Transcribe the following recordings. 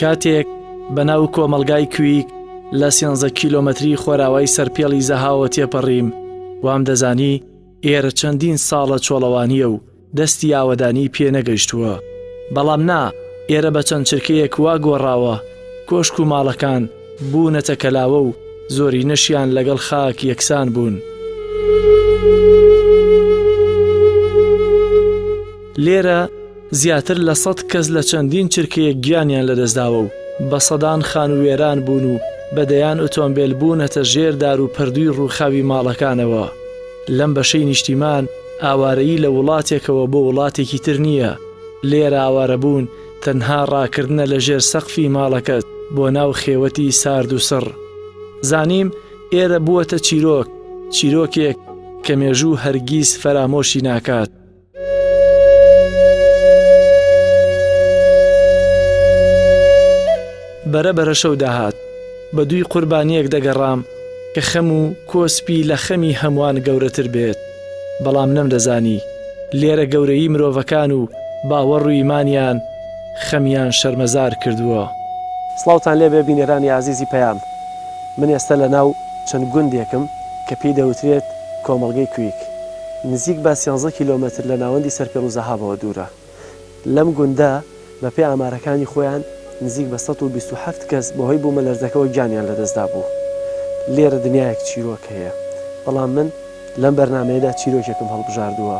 کاتێک بەناو کۆمەڵگای کویک لە 13 کیلۆمەتری خۆراوای سەرپێڵی زەهاوە تێپەڕیم وام دەزانی ئێرە چەندین ساڵە چۆڵەوانیە و دەستی ئاوەدانی پێ نەگەیشتووە. بەڵام نا ئێرە بە چەند چرکەیەک وا گۆڕاوە کۆشک و ماڵەکان بوونەتە کەلاوە و زۆری نەشیان لەگەڵ خاک یەکسان بوون. لێرە زیاتر لە 100 کەس لە چەندین چرکەیەک گیانیان لەدەستداوە و بە سەدان خان و وێران بوون و بەدەیان ئۆتۆمبیل بوونەتە ژێردار و پەردووی ڕووخاوی ماڵەکانەوە. لەم بەشەی نیشتیمان ئاوارەیی لە وڵاتێکەوە بۆ وڵاتێکی تر نییە. لێرە ئاوارەبوون تەنها ڕاکردنە لە ژێر سەقفی ماڵەکەت بۆ ناو خێوەتی سارد و سڕ. زانیم ئێرە بووەتە چیرۆکێک کە مێژوو هەرگیز فەرامۆشی ناکات. بەرەبەرە شەو داهات بە دووی قوربانیەک دەگەڕام کە خەم و کۆسپی لە خەمی هەمووان گەورەتر بێت. بەڵام نەمدەزانی لێرە گەورەی مرۆڤەکان و باوەڕ و ئیمانیان خەمیان شەرمەزار کردووە. سڵاوتان لێ بێ بینەرانی عزیزی پەیام. من ئێستا لە ناو چەند گوندێکم کە پێی دەوترێت کۆمەڵگەی کویک. نزیک بە 13 کیلۆمەتر لە ناوەندی سەرپێڵ و زەهاوەوە دوورە. لەم گوندە بە پێی ئامارەکانی خۆیان نزیک بە 127 کەس بەهۆی بوومە لەرزەکەەوە گیانیان لەدەستدا بوو. لێرە دنیایەک چیرۆک هەیە. بەڵام من لەم بەرنامەیەدا چیرۆکێکم هەڵبژاردووە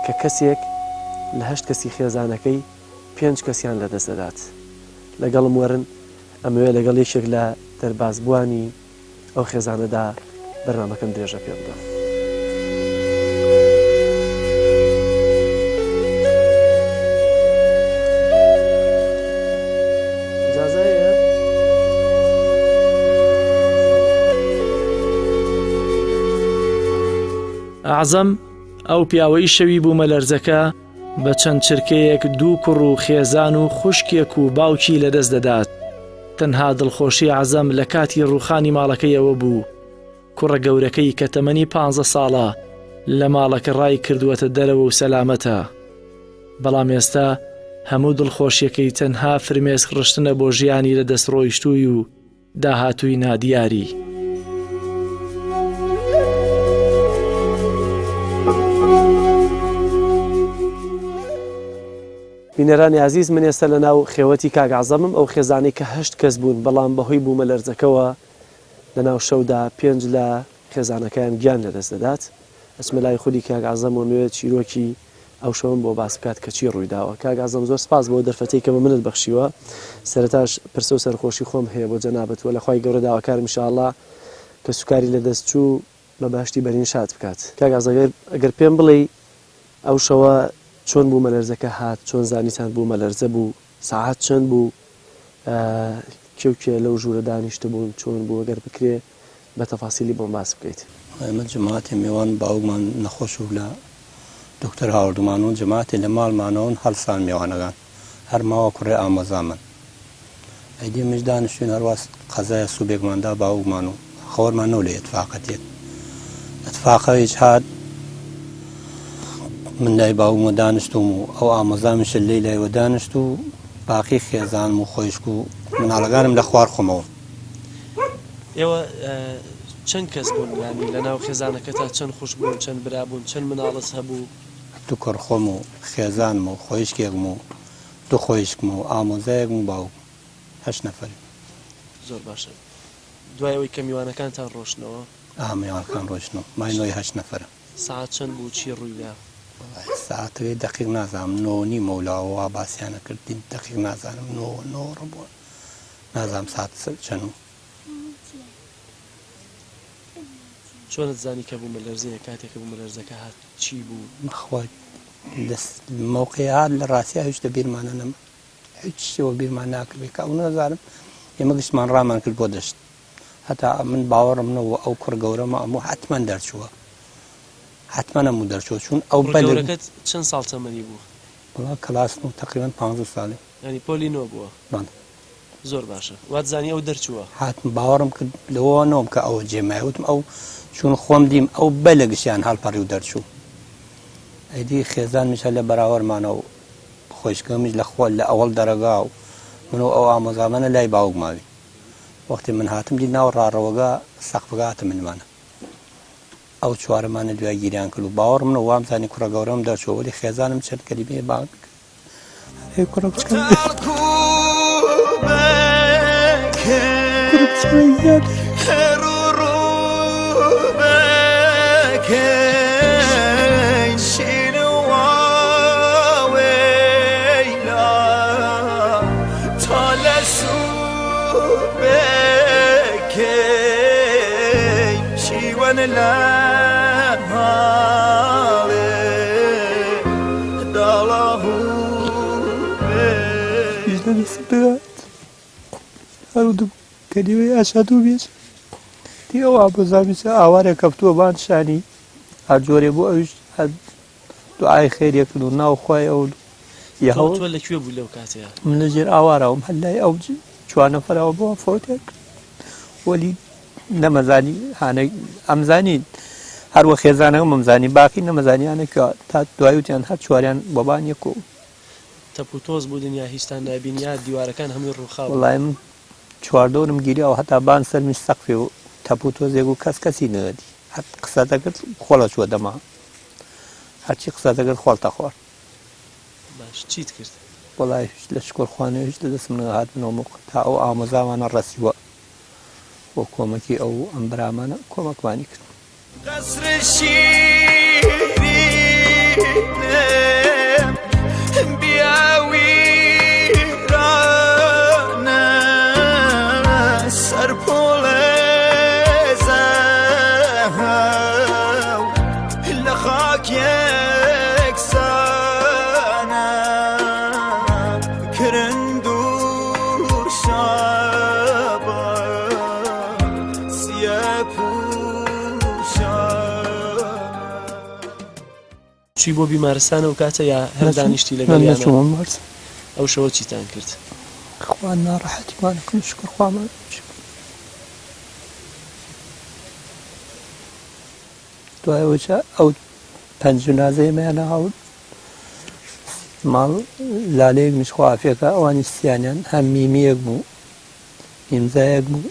کە کەسێک لە 8 کەسی خێزانەکەی 5 کەسیان لەدەست دەدات. لەگەڵم وەرن ئەمەوێ لەگەڵ یەکێک لە دەربازبووانی ئەو خێزانەدا بەرنامەکەم درێژە پێ بدەم. ئەعزەم ئەو پیاوەی شەوی بوومە لەرزەکە بە چەند چرکەیەک دوو کوڕ و خێزان و خوشکێک و باوکی لەدەست دەدات. تەنها دڵخۆشی عەزەم لە کاتی ڕووخانی ماڵەکەیەوە بوو. کوڕە گەورەکەی کە تەمەنی 15 ساڵە لە ماڵەکە ڕای کردووەتە دەرەوە و سەلامەتە. بەڵام ئێستا هەموو دڵخۆشیەکەی تەنها فرمێسک ڕشتنە بۆ ژیانی لە دەستڕۆیشتووی و داهاتووی نادیاری. بینەرانی عزیز، من ئێستا لە ناو خێوەتی کاک عەزەمم. ئەو خێزانەی کە 8 کەس بوون بەڵام بەهۆی بوومە لەرزەکەوە لە ناو شەودا 5 لە خێزانەکەیان گیان لەدەست دەدات. ئەچمە لای خودی کاک عەزەم و نوێت چیرۆکی ئەو شەوم بۆ باس بکات کە چی ڕوویداوە. کاک عەزەم زۆر سپاس بۆ دەرفەتەی کە بە منت بەخشیوە. سەرەتاش پرسە و سەرخۆشی خۆم هەیە بۆ جەنابەت وە لەخوای گەورە داواکارم ئینشاءڵڵا کە سوکاری لەدەست چوو بە باشتی بەرین شاد بکات. کاک عەزەم ئەگەر پێم بڵێ ئەو شەوە چۆن بوومە لەرزەکە هات، چۆن زانیتان بوومە لەرزە بوو، ساعات چەند بوو، کێوکێ لەو ژوورە دانیشتە بوون، چۆن بوو ئەگەر بکرێ بە تەفاسیلی بۆم باس بکەیت. ئێمە جەماعەتی میوان باوکمان نەخۆش و لە دکتۆر هاوردمان و جەماعەتی لە ماڵمانەوە هەڵسان میوانەکان هەر ماوە کوڕێ ئامۆزامن. ئەیدی مش دانیشتوین هەرواز قەزایە سوبێکماندا باوکمان و خەوەرمان نەو لێ ئەتفاقەتێت. ئەتفاقە هیچ هات من لای باوکمە دانیشتوم و ئەو ئامۆزامیشە لێی لایوە دانیشت و باقی خێزانم و خۆیشک و مناڵەکانم لە خوار خۆمەوە. ئێوە چەند کەس بوون؟ ینی لە ناو خێزانەکە تا چەند خوش بوون، چەند برابوون، چەند مناڵس هەبوو؟ دوو کڕخۆم و خێزانم و خۆیشکێکم و دوو خۆیشکم و ئامۆزایەکم و باوک 8 نەفەر. زۆر باشە. دوایەوەی کە میوانەکانتان ڕۆشنەوە؟ میوانەکان ڕۆشنەوە ماینەوەی 8 نەفەرە. ساعات چەند بوو؟ چی ڕوویدا؟ ساعتەکەی دەقیق نازانم، 9 مەولاوە باسییانە کردین دەقیق نازانم 9 ڕبووە نازانم ساعت چەند. چۆنت زانی کە بوومە لەرزەیە کاتێککە بوومە لەرزەکە هات چی بوو؟ بەخوای مووقعات لە ڕاستیە هیچ لە بیرمانە نەما، هیچ شتێوە بیرمان ناکردێت کە ئەو نەزانم. ئێمە گشتمان ڕامان کرد بۆ دەشت. هەتا من باوەڕمنەوە ئەو کوڕ گەورەمە ئەموو حتمەن دەرچووە، حتممە نەموو دەرچۆ چون ئەو بەلەکەت چەند ساڵ تەمەنی بوو؟ وڵا کەلاسن و تقریبان 15 ساڵی. ینی پۆلی نۆ بووە؟ زۆر باشە. وات زانی ئەو دەرچووە؟ هاتم باوەڕم کرد لەوە نۆم کە ئەوە جێمایوتم ئەو چون خۆم دیم ئەو بەلە گشتیان هەڵپەڕی و دەرچوو. ئەیدی خێزان میشە لە بەراوەرمانە و خۆشکەمیش لە خۆل لە ئەوڵ دەرەگا و من ئەو ئامۆزامانە لای باوک ماوی وەختی من هاتم دی ناو ڕاڕەوەگا سەقفگاتە منمانە ئەو چوارەمانە دوای گیریان کرد و باوەڕ منە وامزانی کوڕە گەورەم دەرچۆ وەلی خێزانم چەند کەلیمەیە باوک کوڕە بچکەم هەرودوو کەلیوەی ئاشادوو بێت دی ئەو ئابۆزامیسە ئاوارێک کەفتووە بان شانی هەر جۆرێ بۆ ئەوش دوعای خێریە کرد و ناوخوای ئەو تۆ لەکوێ بوو لەو کاتەیە من لەژێر ئاوارەوەم هەر لای ئەو چوارنەفەرەوە بۆ فۆتێک وەلی نەمەزانی هانەی ئەمزانی هەروە خێزانەکە مەمزانی باقی نەمەزانیانە کە تا دوای وتیان هەر چواریان بەبان یەکۆ تەپوتۆز بوو دنیا هیچتان نابینیا دیوارەکان هەمووی ڕووخاو وڵای من چواردەورم گیریەوە هەتا بان سەرمیش سەقفێ و تەپوتۆزێک و کەسی نەدی هەر قسە دەکرد خۆڵە چوە دەما هەرچی قسە دەکرد خۆڵتە خوارد باش چیت کرد وڵای لە شکۆرخوانەوە هیچ لەدەست من هاتبنەوە تا ئەو ئامۆزاوانە ڕەسیوە بۆ کۆمەکی ئەو ئەم برامانە کۆمەکمانی کرد قصر شیرینم بیاویرانه سرپل زهو لخاک یکسانه کرندور شابه سیاه چی بۆ بیمارستانە و کاتە یا هەر دانیشتی لەگەڵیانە ئەو شەوە چیتان کرد خوا ناڕەحەتیمانەکەم شکر خوامان دوایەوە ئەو پەنج جونازەیەمەیانە هەوت ماڵ لالەیەک میشخوافێکە ئەوانی سییانیان هەم میمیەک بوو ئیمزایەک بوو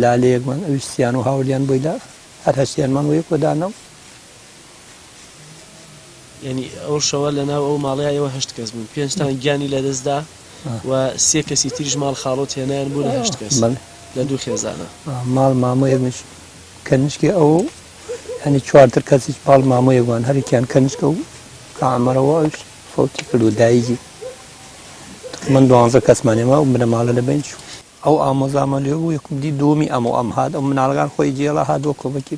لالەیەکمان ئەوش سییان و هاولیان بۆی لا هەر هەشتیانمان وەیە کۆدانەوە ینی ئەو شەوە لەناو ئەو ماڵیایەوە هەشت کەس بوون پێنجتان گیانی لەدەستدا و سێ کەسی تریش ماڵ خاڵۆت هێنایان بوون لە هەشت کەس لە دوو خێزانە ماڵ مامۆیەکش کەنیشکی ئەو هەنی چوارتر کەسیش پاڵ مامۆیەکوان هەرێکیان کەنیشکە و کامەرەوە ئەوش فەوتی کرد و دایکی من 12 کەسمانێمە و منە ماڵە لەبین چوو ئەو ئامۆزامە لێ بوو یەکم دی دومی ئەم هات ئەو مناڵگان خۆی جێڵە هاتووە کۆمەکی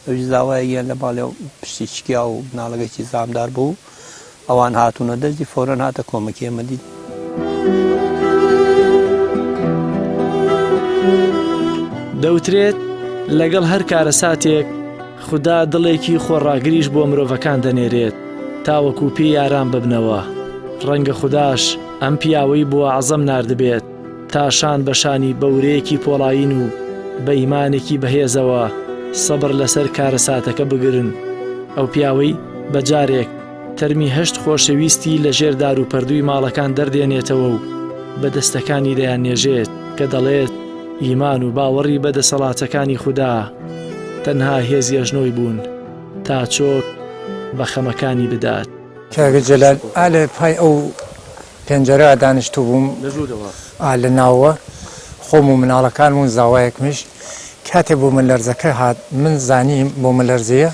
ئەوش زاوایە گیان لە باڵێ پشتی چکیا و مناڵەکەی زامدار بوو ئەوان هاتوونە دەستی فۆرەن هاتە کۆمەکی ئێمە دیت دەوترێت لەگەڵ هەر کارەساتێک خوددا دڵێکی خۆڕاگریش بۆ مرۆڤەکان دەنێرێت تاوەکو پێی یاران ببنەوە ڕەنگە خودداش ئەم پیاوەی بۆ عەزەم ناردبێت تا شان بەشانی بەورەیەکی پۆڵاین و بە ئیمانێکی بەهێزەوە سەبر لەسەر کارەساتەکە بگرن ئەو پیاوەی بەجارێک تەرمی هەشت خۆشەویستی لە ژێر دار و پەردووی ماڵەکان دەردێنێتەوە و بەدەستەکانی دەیان نێژێت کە دەڵێت ئیمان و باوەڕی بەدەسەڵاتەکانی خوددا تەنها هێزی ئەژنۆی بوون تا چۆک بە خەمەکانی بدات کاگە جەلال ئالێ پای ئەو پێنجەرە دانیشتوو بووم لە ناوە خۆم و مناڵەکان و زاوایەکمیش کاتێ بۆ من لەرزەکە هات من زانیم بۆ من لەرزەیە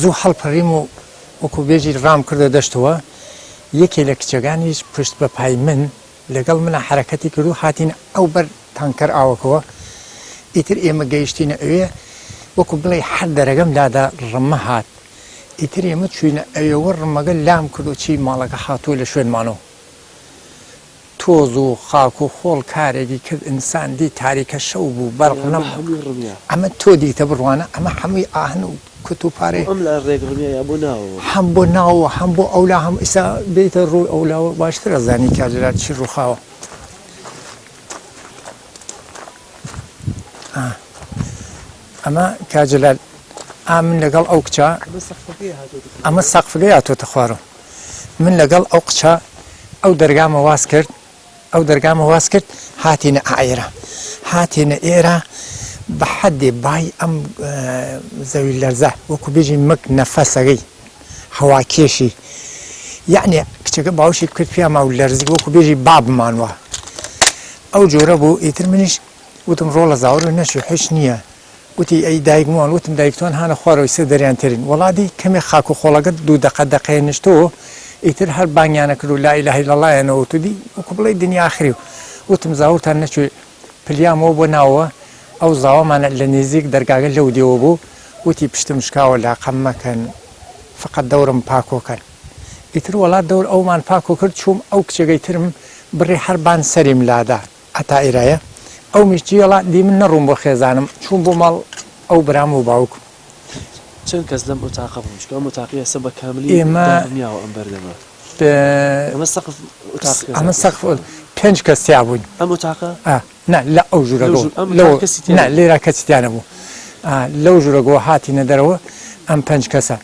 زوو هەڵپەڕیم و وەکو بێژی ڕام کردە دەشتەوە یەکێ لە کچەکانیش پشت بە پای من لەگەڵ منە حرەکەتی کرد و هاتین ئەو بەر تانکەر ئاوەکەوە ئیتر ئێمە گەیشتینە ئەوێ وەکو بڵێ هەر دەرەگەم دادا ڕمە هات ئیتر ئێمە چوینە ئەوێوە ڕمەگە لام کرد و چی ماڵەکە هاتووە لە شوێنمانەوە تۆز و خاک و خۆڵ کارێکی کرد ئینسان دی تاریکە شەو بوو بەرق نەم ئەمە تۆ دیتە بڕوانە ئەمە هەمووی ئاهن و کت و پارێ هەم بۆ ناوە هەم بۆ ئەولا هەم ئیسا بێتە ڕووی ئەولاوە باشترە زانی کاجرات چی ڕووخاوە ئەمە کاجلال من لەگەڵ ئەو کچە ئەمە سەقفگەی هاتۆتە خوارەوە من لەگەڵ ئەو قچە ئەو دەرگامە واز کرد ئەو دەرگامە واز کرد هاتینە ئائێرە هاتینە ئێرە بە حەدێ بای ئەم زەوی لەرزە وەکو بێژی مک نەفەسەگەی هەواکێشی یعنی کچەکە باوشی کرد پیامە و لەرزی وەکو بێژی بابمانوە ئەو جۆرە بوو ئیتر منیش وتم ڕۆڵە زاور و نەچوو هیچ نییە وتی ئەی دایکمان وتم دایکتوان هانە خوارەوەی سێ دەریان ترین وڵاتی کەمێک خاک و خۆڵەکەت دوو دەقەیەنیشتەوە ئیتر هەر بانیانە کرد و لا ئیلاهە ئیلەڵایەنەوە تودی وەکو بڵێ دنیا ئاخری وتم زاورتان نەچوێ پلیامەوە بۆ ناوە ئەو زاوامانە لە نێزیک دەرگاگە لەو دێوە بوو وتی پشتم شکاوە لاقەم مەکەن فقط دەورم پاکۆکەن ئیتر وڵات دەور ئەومان پاکۆ کرد چووم ئەو کچەکەی ترم بڕێ هەربان سەریم لادا ئەتا ئێرایە ئەو میشتیەڵا دی من نەڕوم بۆ خێزانم چوون بۆ ماڵ ئەو برام و باوکم چەند کەس لەم ئۆتاقە بوون چکە ئەم ئۆتاقی ئێستا بە کاملی ئێمە دنیاوە ئەم بەردەمە ئەمە سەقف 5 کەس تیا بووین ئەم ئۆتاقە نه لە ئەو ژوورە لێرا کەسیتیانە بوو لەو ژوورەگەوە هاتیینە دەرەوە ئەم 5 کەسە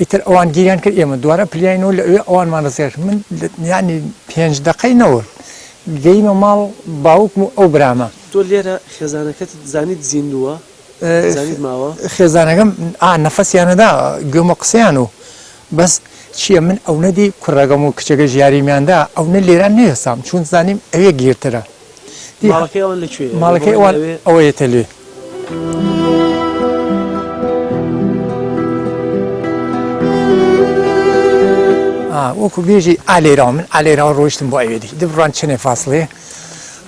ئیتر ئەوان گیریان کرد ئێمە دوارە پلیانەوە لەوێ ئەوانمان ڕزێر من ینی 5 دقەینەوە گەیمە ماڵ باوکم و ئەو برامە تۆ لێرە خێزانەکەت زانیت زیندووە زانیت ماوە خێزانەکەم نەفەسیانەدا گوێمە قسەیان و بەس چییە من ئەو نەدی کوڕەکەم و کچەکە ژیاریمیاندا ئەو نە لێران نێسام چون زانیم ئەوێ گیرترە ماڵەکەی ئەوان ئەوەیەتە لێ وەکو بێژی ئالێراوە من ئالێراوە ڕۆیشتم بۆ ئەوێ دی دبڕان چنێ فاصلێ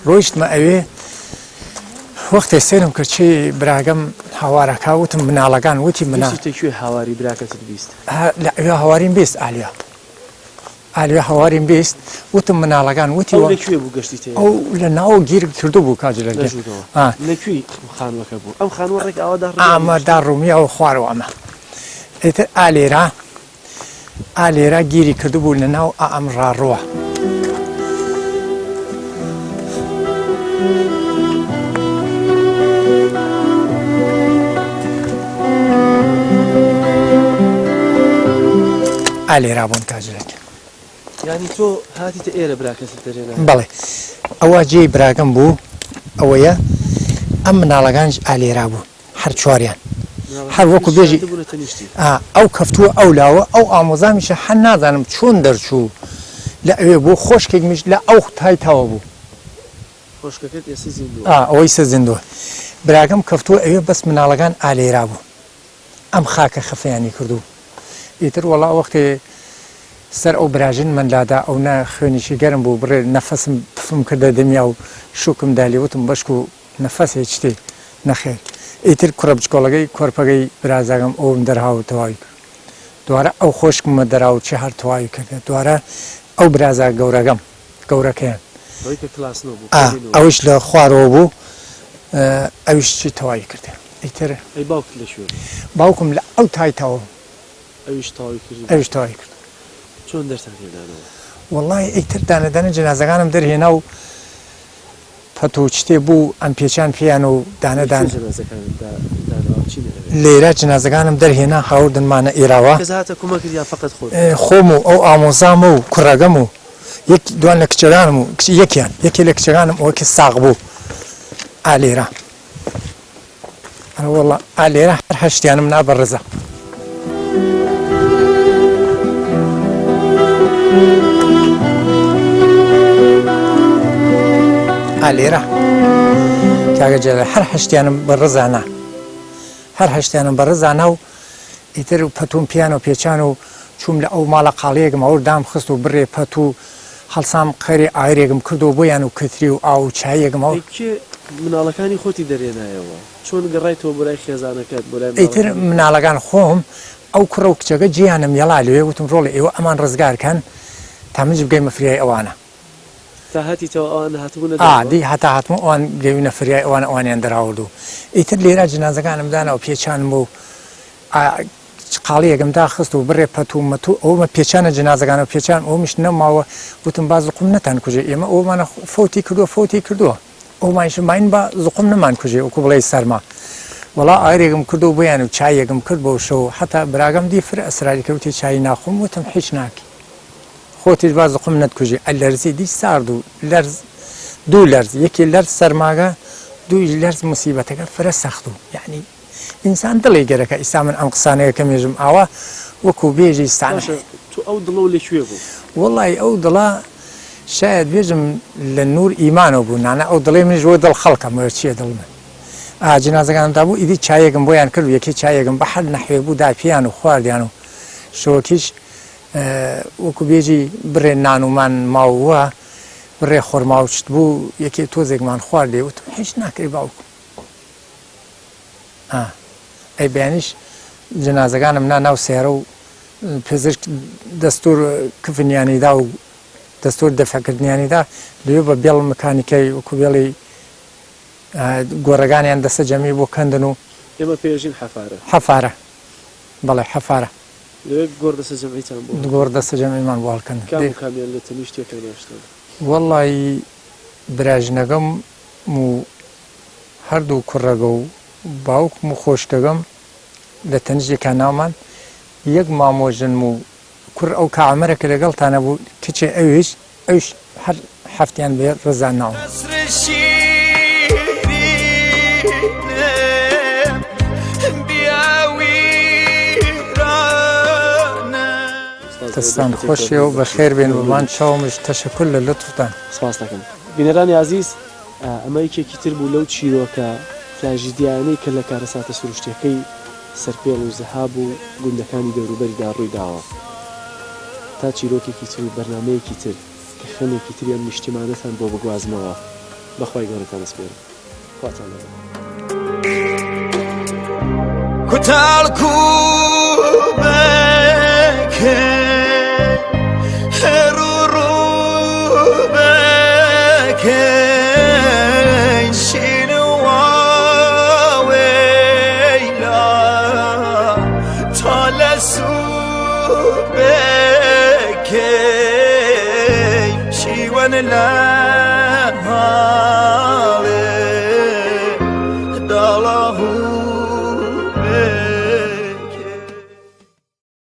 ڕۆیشتمە ئەوێ وەختێ سێرم کرد چی براگەم هاوارەکە وتم مناڵەکان وتی مناڵێ هاواری براکەت بیست لە ئەوێ هاواریم بیست ئالیا هاواریم بیست وتم مناڵەکان وتی لەکوێ بوو گەشتی ئەو لە ناوە گیر کردو بوو کاجلە لەکوێ خانوەکە بوو ئەم خانوە ڕێک ئامەدا ڕوومیە و خوارەوە ئەمە ئێتر ئالێرا گیری کردبوو لە ناو ئەم ڕاڕوە ئالێرا بوون کاجلێک ینی تۆ هاتیتە ئێرە براکەت دەرێنە بەڵێ ئەوە جێی براگەم بوو ئەوەیە ئەم مناڵەکانش ئالێرا بوو هەر چواریان هەر وەکو بێژی ئەو کەفتووە ئەو لاوە ئەو ئامۆزامیشە هەر نازانم چۆن دەرچوو لە ئەوێ بوو خۆشکێکمیش لە ئەو تایتاوە بوو ئەوەی سە زیندووە براگەم کەفتووە ئەوێ بەس مناڵەکان ئالێرا بوو ئەم خاکە خەفەیانی کردو ئیتر وەڵا وەختێ سەر ئەو براژن منلادا ئەو نە خوێنیشی گەرم بوو بڕێ نەفەسم پفم کردە دنیا و شوکم دالیوتم بەشک و نەفەسێ شتێ نەخێر ئیتر کوڕە بچکۆڵەکەی کۆرپەکەی برازاگەم ئەوم دەرهاو تەواوی کرد دوارە ئەو خۆشکمە دەراو چی هەر تەواوی کردێ دوارە ئەو برازا گەورەکەیان ئەوش لە خوارەوە بوو ئەوش چی تەواوی کردێ ئیتر باوکم لە ئەو تایتەوە ئەوش تەواوی کرد چۆن دەرسان هێنانەوە وەڵای ئیتر دانەدانە جەنازەکانم دەرهێنا و پەتۆ شتێ بوو ئەم پێچان پێیان و دانەدان لێرە جنازەکانم دەرهێنا هاوردنمانە ئێراوە خۆم و ئەو ئامۆزام و کوڕەگەم و دوان لە کچەکانم و یەکێ لە کچەکانم ئەوەکی ساغ بوو ئالێرە وەڵا ئالێرە هەر هەشتیانم نابەڕێزە ئالێرە کاگەجێرە هەر هەشتیانم بە ڕزانە و ئیتر و پەتوم پیان و پێچان و چوم لە ئەو ماڵە قاڵەیەکم ئەوە دام خست و بڕێ پەت و هەڵسام قەری ئایرێکم کردو بۆیان و کتری و ئاو چایەکمەوە مناڵەکانی خۆتی دەرێنایەوە چۆن گەڕایتەوە بۆ لای خێزانەکەت بۆ لای ئیتر مناڵەکان خۆم ئەو کوڕە و کچەکە جیانم یەڵا لێ وتم ڕۆڵە ئێوە ئەمان ڕزگارکەن تا منج بگەیمە فریای ئەوانە دی هەتا هاتمە ئەوان گەوینە فریای ئەوان ئەوانیان دەراوردو ئیتر لێرە جنازەکانم دانا و پێچانم بوو قاڵیەکەمدا خست و بڕێ پەت و مەتوو ئەومە پێچانە جنازەکان و پێچان ئەومیش نەماوە وتم با زقم نەتان کوژێ ئێمە ئەومانە فۆتی کردووە ئەومانیش ماین بە زقم نەمان کوژێ وەکو بڵێ سەرما وەڵا ئایرێکم کردو بۆیان و چایەکم کرد بۆ شەو هەتا براگەم دی فرە ئەسراری کەوتی چای ناخۆم وتم هیچ ناکی خۆتیش باز قم نەتکوژی ئەلەرزی دی سارد و لەرز دوو لەرز یەکی لەرز سەرماگە دووی لەرز موسیبەتەکە فرە سەخت و یعنی ئینسان دڵی گەرەکە ئیسا من ئەم قسانەیە کە مێژم ئاوا وەکو بێژی ستان تو ئەو دڵە و لەکوێ بوو وڵی ئەو دڵە شاید بێژم لە نور ئیمانەوە بوو نانە ئەو دڵێ منیش بۆ دڵ خەڵکەم چییە دڵ من جنازەکاندا بوو ئیدی چایەکم بۆیان کرد و یەکی چایەکم بە حەل نەحوێ بوو داپیان و خواردیان و شۆکیش وەکو بێژی بڕێ نانومان ماوە بڕێ خۆرماوچت بوو یەکێ تۆزێکمان خواردێ وت هیچ ناکەی باوکم ئەی بەیانیش جنازەکانم ناو سێرە و پزیشک دەستور کفنیانیدا و دەستور دەفەکردنیانیدا لێ بە بێڵ مکانیکەی وەکو بێڵی گۆڕەکانیان دەستە جەمی بۆ کەندن و ئێمە پێژین حەفارە بەڵێ حەفارە گۆڕ دەستە جەمعیتان بۆ گۆڕ دەستە جەمیمان بۆ هەڵکەندن کامیان لە تەنیشتێکە نێشتن وەڵی براژنەکەم و هەردوو کوڕەگە و باوکم و خۆشتەگەم لە تەنیژێکا ناومان یەک مامۆژن و کوڕ ئەو کاعمەرەکە لەگەڵتانە بوو کچێ ئەویش هەر هەفتیان بێ ڕزان ناوم دەستان خۆشیە و بە خێر بێن بمان چاومش تەشەکر لە لطفتان سپاس دەکەم بینەرانی عزیز ئەمە یەکێکی تر بوو لەو چیرۆکە تراژیدیانەی کە لە کارەساتە سروشتەکەی سەرپێڵ و زەهاب و گوندەکانی دەوروبەریدا ڕووی داوە تا چیرۆکێکی تر و بەرنامەیەکی تر کە خەمێکی تریان نیشتیمانەتان بۆ بگوازمەوە بەخوای گەورەتان ئەسپێرم خواتان لەگەڵ کوتاڵکو بەکە هەرو ڕووبەکەی شین و واوەیلا تا لە سووبەکەی شیوەن لە